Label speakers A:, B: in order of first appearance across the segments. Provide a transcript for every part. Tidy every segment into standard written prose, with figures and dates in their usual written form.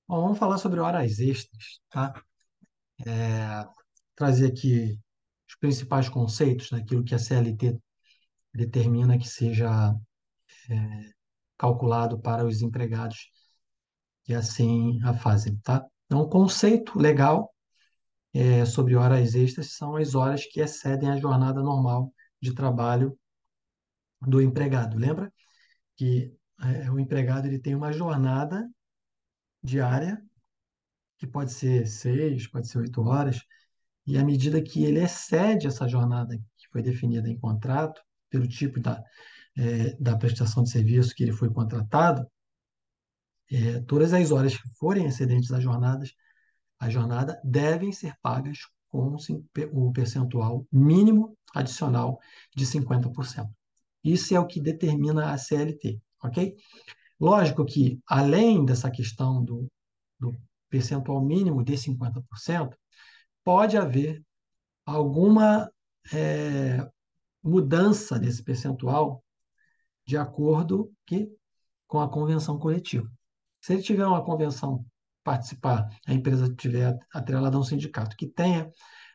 A: Bom, vamos falar sobre horas extras, tá? Trazer aqui os principais conceitos daquilo que a CLT determina que seja calculado para os empregados que assim a fazem, tá? Então, o conceito legal sobre horas extras são as horas que excedem a jornada normal de trabalho do empregado. Lembra que o empregado ele tem uma jornada diária que pode ser 6, pode ser 8 horas. E à medida que ele excede essa jornada que foi definida em contrato, pelo tipo da prestação de serviço que ele foi contratado, todas as horas que forem excedentes a jornada devem ser pagas com o percentual mínimo adicional de 50%. Isso é o que determina a CLT, ok? Lógico que, além dessa questão do percentual mínimo de 50%, pode haver alguma é, mudança desse percentual de acordo com a convenção coletiva. Se ele tiver uma convenção, participar, a empresa tiver atrelada a um sindicato que tenha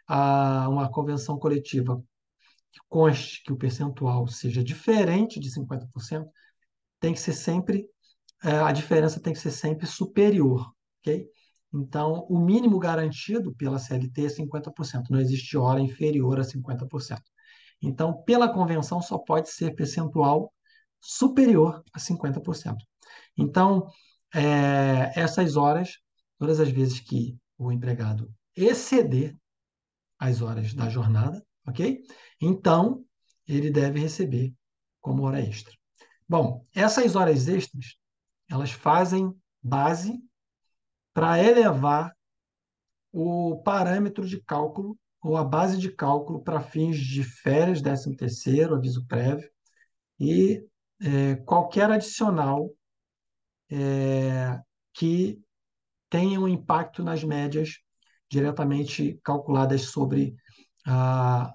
A: uma convenção coletiva que conste que o percentual seja diferente de 50%, tem que ser sempre, a diferença tem que ser sempre superior, ok? Então, o mínimo garantido pela CLT é 50%, não existe hora inferior a 50%. Então, pela convenção, só pode ser percentual superior a 50%. Então, essas horas, todas as vezes que o empregado exceder as horas da jornada, ok? Então, ele deve receber como hora extra. Bom, essas horas extras, elas fazem base para elevar o parâmetro de cálculo ou a base de cálculo para fins de férias, 13º, aviso prévio, e qualquer adicional que tenha um impacto nas médias diretamente calculadas sobre a,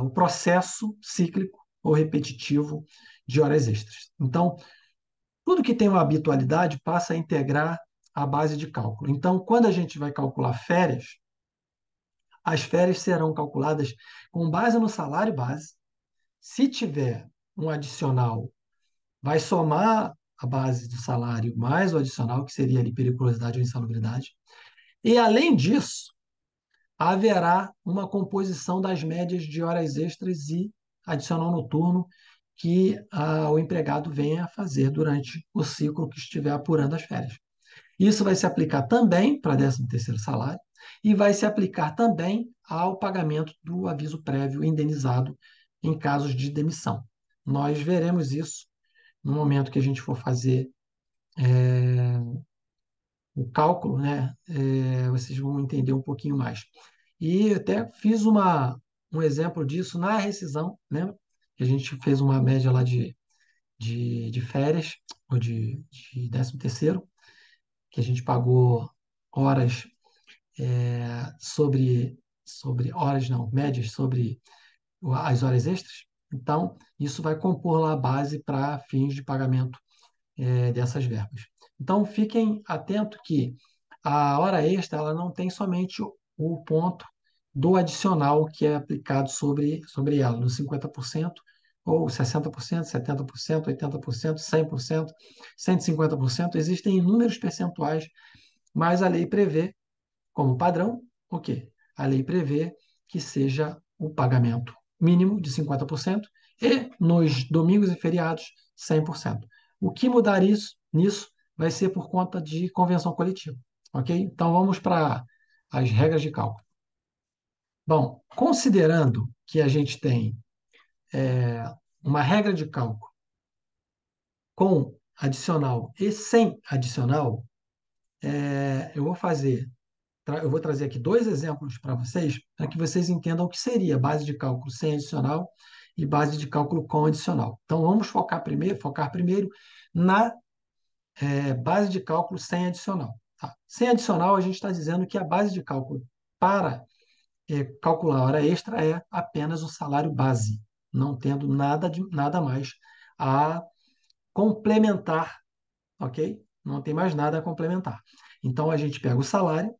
A: o processo cíclico ou repetitivo de horas extras. Então, tudo que tem uma habitualidade passa a integrar a base de cálculo. Então, quando a gente vai calcular férias, as férias serão calculadas com base no salário base. Se tiver um adicional, vai somar a base do salário mais o adicional, que seria ali periculosidade ou insalubridade. E, além disso, haverá uma composição das médias de horas extras e adicional noturno que o empregado venha a fazer durante o ciclo que estiver apurando as férias. Isso vai se aplicar também para 13º salário e vai se aplicar também ao pagamento do aviso prévio indenizado em casos de demissão. Nós veremos isso no momento que a gente for fazer o cálculo, né? Vocês vão entender um pouquinho mais. E até fiz um exemplo disso na rescisão, né? Que a gente fez uma média lá de férias, ou de 13º, que a gente pagou horas sobre horas, não, médias sobre as horas extras. Então, isso vai compor lá a base para fins de pagamento dessas verbas. Então, fiquem atentos que a hora extra ela não tem somente o ponto do adicional que é aplicado sobre ela, no 50%, ou 60%, 70%, 80%, 100%, 150%. Existem inúmeros percentuais, mas a lei prevê, como padrão, o quê? A lei prevê que seja o pagamento mínimo de 50% e nos domingos e feriados 100%. O que mudar nisso vai ser por conta de convenção coletiva, ok? Então vamos para as regras de cálculo. Bom, considerando que a gente tem uma regra de cálculo com adicional e sem adicional, eu vou trazer aqui dois exemplos para vocês, para que vocês entendam o que seria base de cálculo sem adicional e base de cálculo com adicional. Então, vamos focar primeiro na base de cálculo sem adicional. Tá? Sem adicional, a gente está dizendo que a base de cálculo para calcular a hora extra é apenas o salário base, não tendo nada mais a complementar, ok? Não tem mais nada a complementar. Então, a gente pega o salário,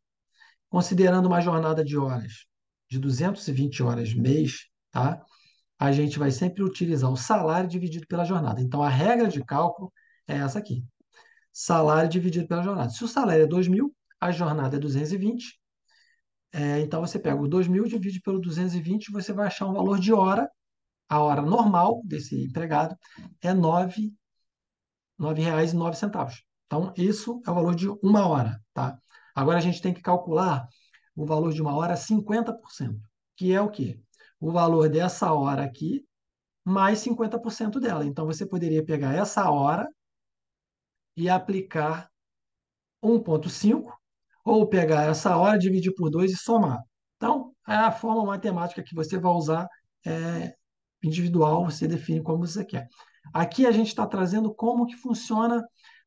A: considerando uma jornada de horas de 220 horas mês, tá? A gente vai sempre utilizar o salário dividido pela jornada. Então, a regra de cálculo é essa aqui. Salário dividido pela jornada. Se o salário é 2.000, a jornada é 220. Então, você pega o 2.000, divide pelo 220, você vai achar um valor de hora. A hora normal desse empregado é R$ 9,09. Então, isso é o valor de uma hora, tá? Agora, a gente tem que calcular o valor de uma hora 50%, que é o quê? O valor dessa hora aqui mais 50% dela. Então, você poderia pegar essa hora e aplicar 1,5, ou pegar essa hora, dividir por 2 e somar. Então, é a forma matemática que você vai usar, é individual, você define como você quer. Aqui a gente está trazendo como que funciona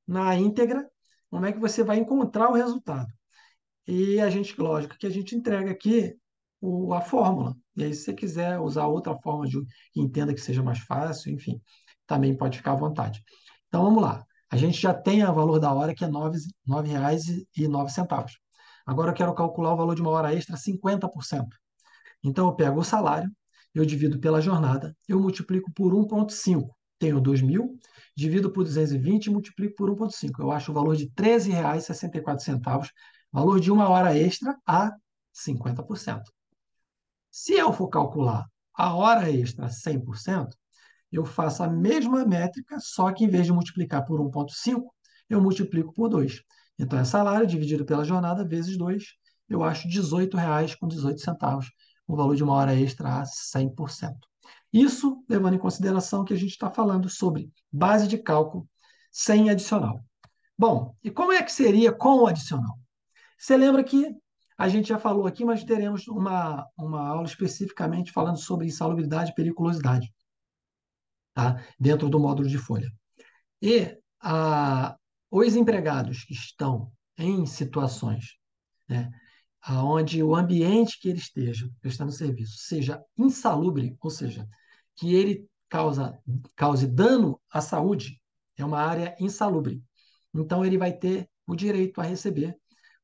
A: na íntegra, como é que você vai encontrar o resultado. E a gente, lógico, que a gente entrega aqui a fórmula. E aí, se você quiser usar outra forma que entenda que seja mais fácil, enfim, também pode ficar à vontade. Então, vamos lá. A gente já tem o valor da hora, que é R$ 9,09. Agora eu quero calcular o valor de uma hora extra, 50%. Então, eu pego o salário, eu divido pela jornada, eu multiplico por 1,5. Tenho 2.000, divido por 220 e multiplico por 1,5. Eu acho o valor de R$ 13,64, valor de uma hora extra a 50%. Se eu for calcular a hora extra a 100%, eu faço a mesma métrica, só que em vez de multiplicar por 1,5, eu multiplico por 2. Então, é salário dividido pela jornada vezes 2, eu acho R$ 18,18, o valor de uma hora extra a 100%. Isso levando em consideração que a gente está falando sobre base de cálculo sem adicional. Bom, e como é que seria com o adicional? Você lembra que a gente já falou aqui, mas teremos uma aula especificamente falando sobre insalubridade e periculosidade, tá? Dentro do módulo de folha. E os empregados que estão em situações, né, onde o ambiente que ele esteja prestando serviço seja insalubre, ou seja, que ele cause dano à saúde, é uma área insalubre. Então, ele vai ter o direito a receber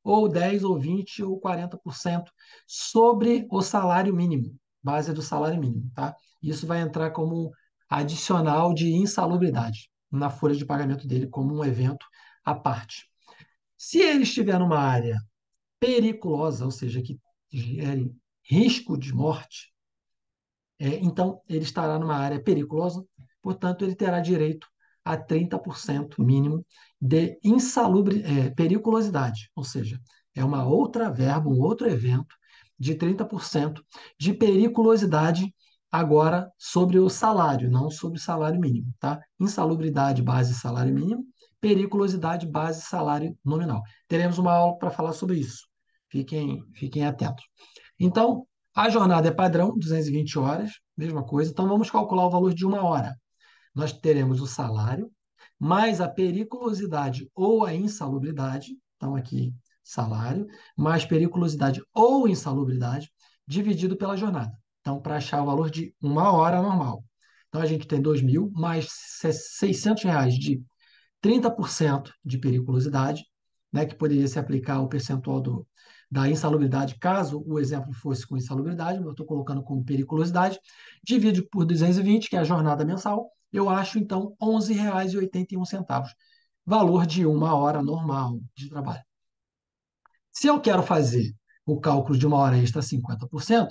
A: ou 10, ou 20, ou 40% sobre o salário mínimo, base do salário mínimo, tá? Isso vai entrar como adicional de insalubridade na folha de pagamento dele, como um evento à parte. Se ele estiver numa área periculosa, ou seja, que gere risco de morte, então ele estará numa área periculosa, portanto, ele terá direito a 30% mínimo de periculosidade, ou seja, é uma outra verba, um outro evento de 30% de periculosidade agora sobre o salário, não sobre o salário mínimo, tá? Insalubridade base salário mínimo, periculosidade base salário nominal. Teremos uma aula para falar sobre isso. Fiquem atentos. Então, a jornada é padrão, 220 horas, mesma coisa. Então, vamos calcular o valor de uma hora. Nós teremos o salário, mais a periculosidade ou a insalubridade. Então, aqui, salário, mais periculosidade ou insalubridade, dividido pela jornada. Então, para achar o valor de uma hora normal. Então, a gente tem 2.000 mais R$ 600 de 30% de periculosidade, né, que poderia se aplicar ao percentual da insalubridade, caso o exemplo fosse com insalubridade, mas eu estou colocando como periculosidade, divido por 220, que é a jornada mensal, eu acho, então, R$ 11,81, valor de uma hora normal de trabalho. Se eu quero fazer o cálculo de uma hora extra a 50%,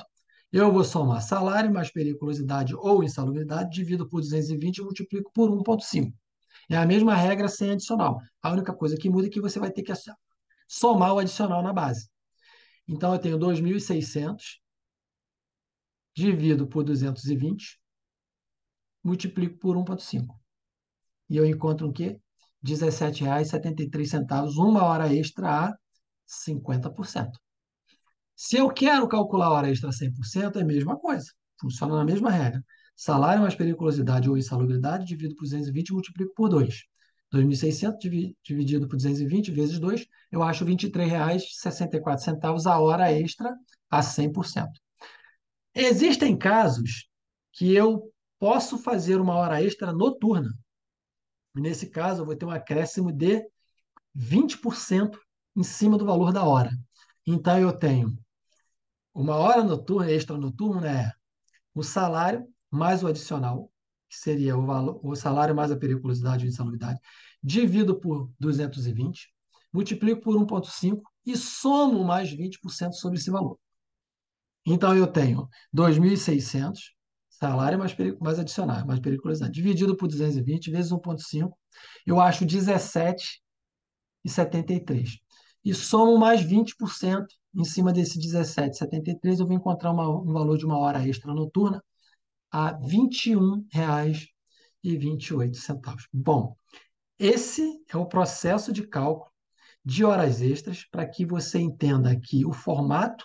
A: eu vou somar salário mais periculosidade ou insalubridade, divido por 220 e multiplico por 1,5. É a mesma regra sem adicional. A única coisa que muda é que você vai ter que somar o adicional na base. Então, eu tenho 2.600, divido por 220, multiplico por 1,5. E eu encontro o quê? R$ 17,73, uma hora extra a 50%. Se eu quero calcular a hora extra a 100%, é a mesma coisa. Funciona na mesma regra. Salário mais periculosidade ou insalubridade, divido por 220 e multiplico por 2. 2.600 dividido por 220 vezes 2, eu acho R$ 23,64 a hora extra a 100%. Existem casos que eu posso fazer uma hora extra noturna. Nesse caso, eu vou ter um acréscimo de 20% em cima do valor da hora. Então, eu tenho uma hora noturna, extra noturna, é o salário mais o adicional, que seria o salário mais a periculosidade e insalubridade, divido por 220, multiplico por 1,5 e somo mais 20% sobre esse valor. Então, eu tenho 2.600 salário mais adicional, mais periculosidade, dividido por 220 vezes 1,5, eu acho 17,73. E somo mais 20% em cima desse 17,73, eu vou encontrar um valor de uma hora extra noturna a R$ 21,28. Bom, esse é o processo de cálculo de horas extras para que você entenda que o formato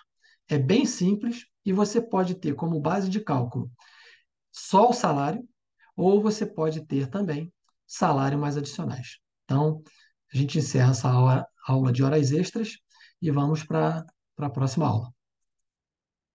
A: é bem simples e você pode ter como base de cálculo só o salário, ou você pode ter também salário mais adicionais. Então, a gente encerra essa aula de horas extras e vamos para a próxima aula.